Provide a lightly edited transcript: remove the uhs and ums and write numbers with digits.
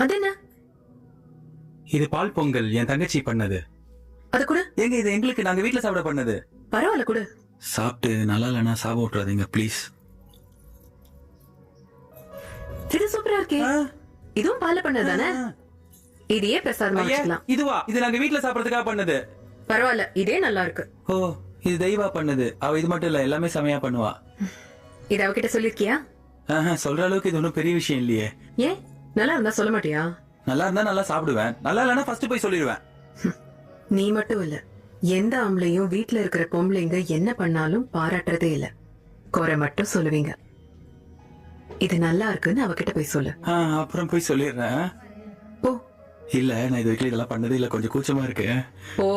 அது என்ன? இது பால் பொங்கல் என் தங்கச்சி பண்ணது. அது கூட ஏங்க இது எங்களுக்கு நாங்க வீட்ல சாப்பிட பண்ணது. பரவாயில்ல கூட. சாப்பிட்டு நல்லா இல்லைன்னா சாப்பிட விட்டுறாதீங்க ப்ளீஸ். இது சூப்பரா இருக்கே. இதுவும் பால்ல பண்ணது தானே? இதையே பிரசாதமா வச்சுக்கலாம். இதுவா? இது நாங்க வீட்ல சாப்பிடறதுக்காக பண்ணது. பரவாயில்ல, இதே நல்லா இருக்கு. ஓ, இது தெய்வா பண்ணது. அவ இது மட்டும் இல்ல, எல்லாமே செமையா பண்ணுவா. இத அவகிட்ட சொல்லிருக்கியா? சொல்ற அளவுக்கு இது ஒன்றும் பெரிய விஷயம் இல்லையே. ஏன் நல்லா இருந்தா சொல்ல மாட்டியா? நல்லா இருந்தா நல்லா சாப்பிடுவேன், நல்லா இல்லைன்னா ஃபர்ஸ்ட் போய் சொல்லிடுவேன். நீ மட்டும் இல்ல, எந்த ஆம்பளையும் வீட்டுல இருக்கிற பொம்பளைங்க என்ன பண்ணாலும் பாராட்டுறதே இல்ல, குறை மட்டும் சொல்லுவீங்க. இது நல்லா இருக்குன்னு அவகிட்ட போய் சொல்லு. அப்புறம் போய் சொல்லிடுறேன். ஓ இல்ல, நான் இது வீட்டுல இதெல்லாம் பண்ணதே இல்ல, கொஞ்சம் கூச்சமா இருக்கு. ஓ.